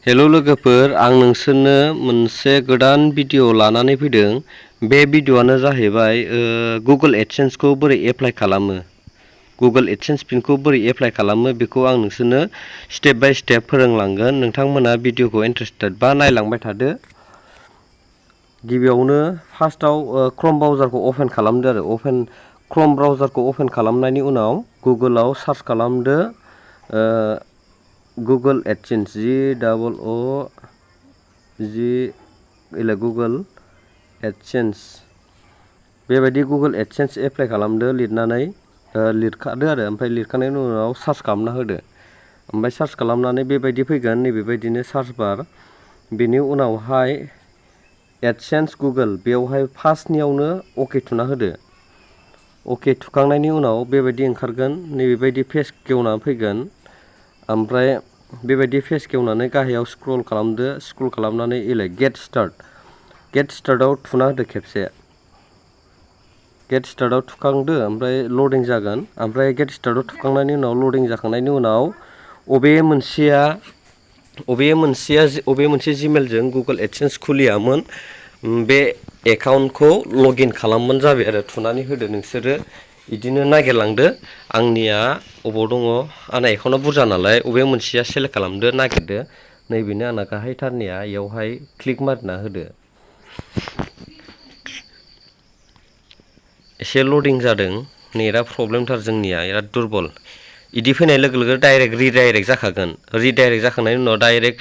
Hello लोगोफोर, आं नोंसोरनो मोनसे गोदान भिडिअ लानानै फैदों। बे भिडिअआनो जाहैबाय गुगल एडसेन्स खौ बोरै एप्लाइ खालामो। गुगल एडसेन्स पिनखौ बोरै एप्लाइ खालामो बेखौ आं नोंसोरनो स्टेप बाय स्टेप फोरोंलांगोन। नोंथांमोना भिडिअखौ इन्टारेस्टेड बा नायलांबाय थादो। गिबियावनो फार्स्टआव क्रोम ब्राउजारखौ अपेन खालामदो आरो क्रोम ब्राउजारखौ अपेन खालामनायनि उनाव गुगोलाव सार्च खालामदो गुगल एडसेन्स गुगल एडसेन्स बेबायदि गुगल एडसेन्स एप्लाइ खालामदो लिरनानै लिरखादो आरो ओमफ्राय लिरखांनायनि उनाव सार्च खालामना होदो। ओमफ्राय सार्च खालामनानै बेबायदि फैगोन, नैबेबायदिनो सार्च बार। बेनि उनावहाय एडसेन्स गुगोल बेयावहाय फार्स्टनियावनो अके थुना होदो। अके थुखांनायनि उनाव बेबायदि ओंखारगोन, नैबेबायदि पेज गेवना फैगोन। ओमफ्राय बेबायदि पेज गेवनानै गाहायाव स्क्रल खालामदो। स्क्रल खालामनानै गेट स्टार्टआव थुना होदो खेबसे। गेट स्टार्टआव थुखांदो, ओमफ्राय लडिं जागोन। ओमफ्राय गेट स्टार्टआव थुखांनायनि उनाव लडिं जाखांनायनि उनाव अबे मोनसे जिमेलजों गुगल एडसेन्स खुलियामोन बे एकाउन्टखौ लगइन खालामबानो जाबाय आरो थुनानै होदो नोंसोरो। बिदिनो नागिरलांदो। आंनिया अबाव दङ, आंना एकाउन्टआ बुरजा नालाय अबे मोनसेया सेलेक्ट खालामदो, नागिरदो। नैबेनो आंना गाहायथारनिया, इयावहाय क्लिक मारिना होदो। एसे लडिं जादों, नेटआ प्रब्लेमथार जोंनिया, बिराद दुरबल। इदि फैनाय लोगो लोगो डाइरेक्ट रिडाइरेक्ट जाखागोन। रिडाइरेक्ट जाखांनायनि उनाव डाइरेक्ट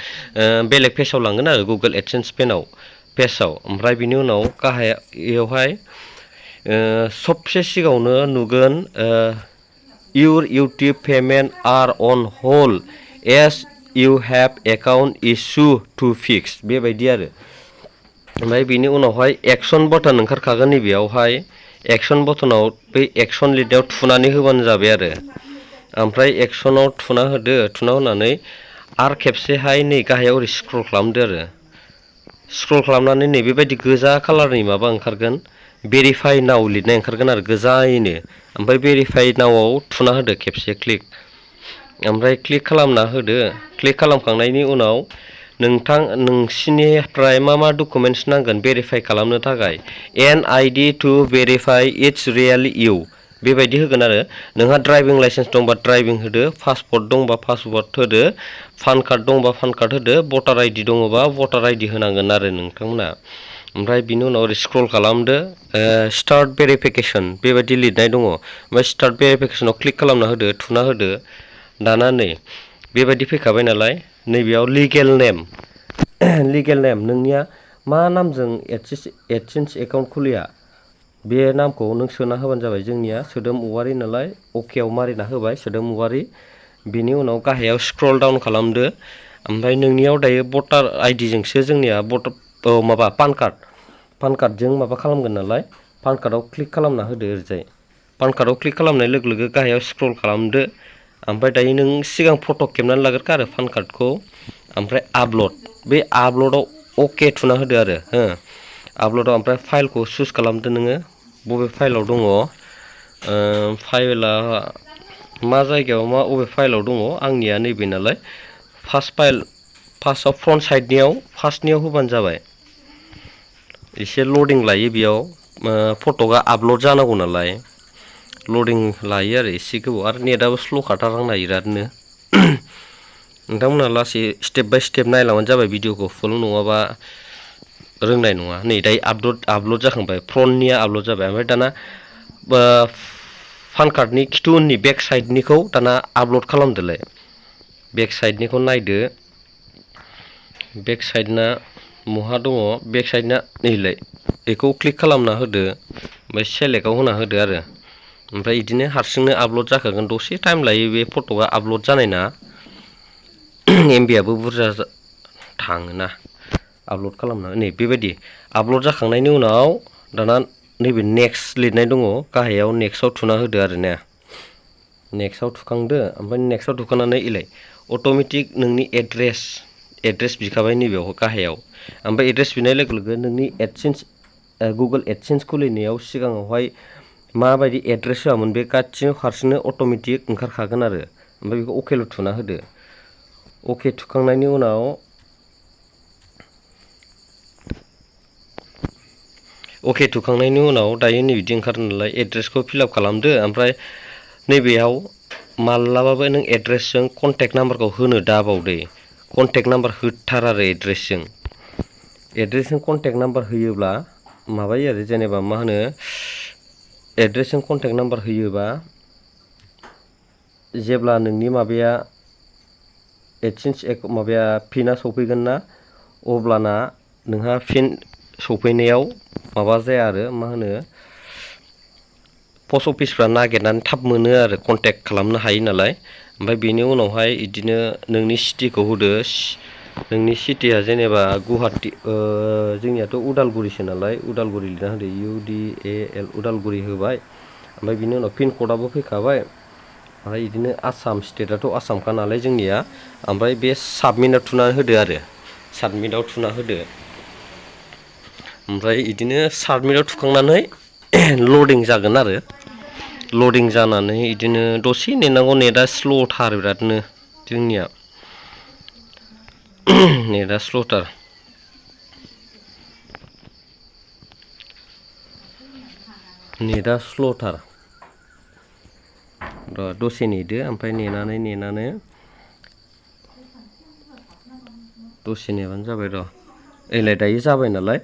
बेलेग पेजाव लांगोन आरो गुगल एडसेन्स पेजाव। ओमफ्राय बिनि उनाव गाहायावहाय सबसे सिगाङावनो नुगोन इउर YouTube payment are on hold as you have account issue to fix बेबायदि आरो। ओमफ्राय बिनि उनावहाय एक्सन बटन ओंखारखागोन। नैबेयावहाय एक्सन बटनाव बै एक्सन लिरनायाव थुनानै होबानो जाबाय आरो। ओमफ्राय एक्सनाव थुना होदो। थुना होनानै आरो खेबसेहाय नै गाहायाव ओरै स्क्रल खालामदो आरो। स्क्रल खालामनानै नै बेबायदि गोजा कालारनि माबा ओंखारगोन, भेरिफाइ नाउ लिरनाय ओंखारगोन आरो गोजायैनो। ओमफ्राय भेरिफाइ नाउआव थुना होदो खेबसे क्लिक। ओमफ्राय क्लिक खालामना होदो। क्लिक खालामखांनायनि उनाव नोंसिनिफ्राय मा डकुमेन्ट्स नांगोन भेरिफाइ खालामनो थाखाय, NID to verify it's really you बेबायदि होगोन आरो। नोंहा ड्राइभिं लाइसेन्स दंबा ड्राइभिं होदो, पासपर्ट दंबा पासपर्ट होदो, पान कार्ड दंबा पान कार्ड होदो, भटार ID दङबा भटार ID होनांगोन आरो नोंथांमोना। ओमफ्राय बिनि उनाव ओरै स्क्रल खालामदो, स्टार्ट भेरिफिकेसन बेबायदि लिरनाय दङ। ओमफ्राय स्टार्ट भेरिफिकेसनाव क्लिक खालामना होदो, थुना होदो। दाना नै बेबायदि फैखाबाय नालाय, नैबेयाव लिगेल नेम नोंनिया मा नामजों एडसेन्स एकाउन्ट खुलिया बे नामखौ नों सोना होबानो जाबाय। जोंनिया सोदोम औवारि नालाय अकेआव मारिना होबाय, सोदोम औवारि। बिनि उनाव गाहायाव स्क्रल डाउन खालामदो। ओमफ्राय नोंनियाव दायो भटार आइडिजोंसो जोंनिया पान कार्डजों माबा खालामगोन नालाय, पान कार्डआव क्लिक खालामना होदो ओरैजाय। पान कार्डआव क्लिक खालामनाय लोगो लोगो गाहायाव स्क्रल खालामदो। ओमफ्राय दायो नों सिगां फट' खेबनानै लाग्रोखा आरो पान कार्डखौ। ओमफ्राय आपल'ड, बे आपल'डआव अके थुना होदो आरो आपल'डआव। ओमफ्राय फाइलखौ चुज खालामदो नोङो बबे फाइलाव दङ। फाइला मा जायगायाव अबे फाइलाव दङ, आंनिया नैबे नालाय फार्स्टआव फ्रन्ट साइडनियाव फार्स्टनियाव होबानो जाबाय। एसे लडिं लायो बेयाव, फट'आ आपल'ड जानांगौ नालाय लडिं लायो आरो एसे गोबाव। आरो नेटआबो स्ल' खाथार आंना बिरादनो। नोंथांमोनहा लासै स्टेप बाय स्टेप नायलांबानो जाबाय भिडिअखौ, फुल नङाबा रोंनाय नङा। नै दायो आपल'ड जाखांबाय, फ्रन्टनिया आपल'ड जाबाय। ओमफ्राय दाना पान कार्डनि खिथु उननि बेक साइडनिखौ दाना आपल'ड खालामदोलाय। बेक साइडनिखौ नायदो, बेक साइडना महा दङ, बेक साइडना नैलाय बेखौ क्लिक खालामना होदो। ओमफ्राय सेलेक्टआव होना होदो आरो। ओमफ्राय बिदिनो हारसिंनो आपल'ड जाखागोन। दसे टाइम लायो बे फट'आ आपल'ड जानायना, MB-आबो बुरजा थाङोना आपल'ड खालामना। नै बेबायदि आपल'ड जाखांनायनि उनाव दाना नैबे नेक्स्ट लिरनाय दङ गाहायाव, नेक्स्टआव थुना होदो आरो ना। नेक्स्टआव थुखांदो। ओमफ्राय नेक्स्टआव थुखांनानै अट'मेटिक नोंनि एड्रेस बिखाबाय नैबेयाव गाहायाव। ओमफ्राय एड्रेस बिनाय लोगो लोगो नोंनि गुगल एडसेन्स खुलिनायाव सिगाङावहाय माबायदि एड्रेस होआमोन बे गासिबो हारसिंनो अट'मेटिक ओंखारखागोन आरो। ओमफ्राय बेखौ अकेल' थुना होदो। अके थुखांनायनि उनाव अके थुखांनायनि उनाव दायो नैबिदि ओंखारो नालाय एड्रेसखौ फिलआप खालामदो ओमफ्राय नैबेयाव मालाबाबो नों एड्रेसजों कन्टेक्ट नाम्बारखौ होनो दाबावदे कन्टेक्ट नाम्बार होथार आरो एड्रेसजों कन्टेक्ट नाम्बार होयोब्ला माबायो आरो जेनेबा मा होनो एड्रेसजों कन्टेक्ट नाम्बार होयोबा जेब्ला नोंनि माबाया एडसेन्स माबाया पिना सफैगोन ना अब्लाना नोंहा फिन सफैनायाव माबा जाया आरो मा होनो पस्ट अफिसफ्रा नागिरनानै थाब मोनो आरो कन्टेक्ट खालामनो हायो नालाय ओमफ्राय बेनि उनावहाय इदिनो नोंनि सिटिखौ होदो नोंनि सिटिया जेनेबा गुवाहाटि जोंनियाथ' उदालगुरिसो नालाय उदालगुरि लिरना होदो UDAL उदालगुरि होबाय ओमफ्राय बिनि उनाव पिन क'डआबो फैखाबाय ओमफ्राय इदिनो आसाम स्टेटआथ' आसामखा नालाय जोंनिया ओमफ्राय बे साबमिटआव थुनानै होदो आरो साबमिटआव थुना होदो ओमफ्राय इदिनो साबमिटआव थुखांनानै लडिं जागोन आरो लडिं जानानै इदिनो दसे नेनांगौ नेटआ स्ल'थार बिरादनो जोंनिया नेटआ स्ल'थार दसे नेदो ओमफ्राय नेनानै दसे नेबानो जाबाय र' एलाय दायो जाबाय नालाय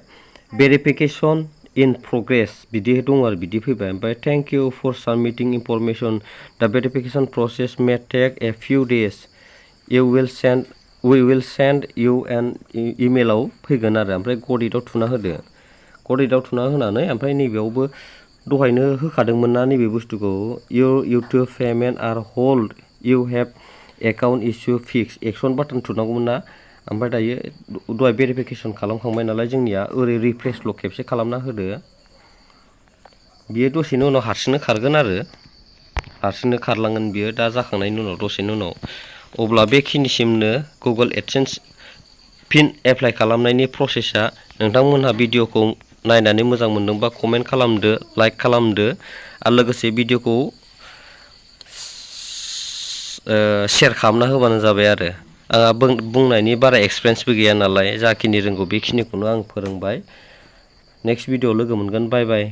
भेरिफिकेसन इन प्रोग्रेस बिदि दं आरो बिदि फैबाय ओमफ्राय thank you for submitting information the verification process may take a few days we will send you an इमेलाव फैगोन आरो ओमफ्राय गडिटआव थुना होदो गडिटआव थुना होनानै ओमफ्राय नैबेयावबो दहायनो होखादोंमोन ना नैबे बुस्थुखौ your YouTube payment are hold you have account issue fix action button थुनांगौमोन ना ओमफ्राय दायो दहाय भेरिफिकेसन खालामखांबाय नालाय जोंनिया ओरै रिफ्रेसल' खेबसे खालामना होदो बियो दसेनि उनाव हारसिंनो खारगोन आरो हारसिंनो खारलांगोन बियो दा जाखांनायनि उनाव दसेनि उनाव अब्ला बेखिनिसिमनो गुगोल एडसेन्स पिन एप्लाइ खालामनायनि प्रसेसा नोंथांमोनहा भिडिअखौ नायनानै मोजां मोनदोंबा कमेन्ट खालामदो लाइक खालामदो आरो लोगोसे भिडिअखौ शेयार खालामना होबानो जाबाय आरो आंहा बुंनायनि बारा एक्सपिरियेन्सबो गैया नालाय जाखिनि रोंगौ बेखिनिखौनो आं फोरोंबाय नेक्स्ट भिडिअ लोगो मोनगोन बाय बाय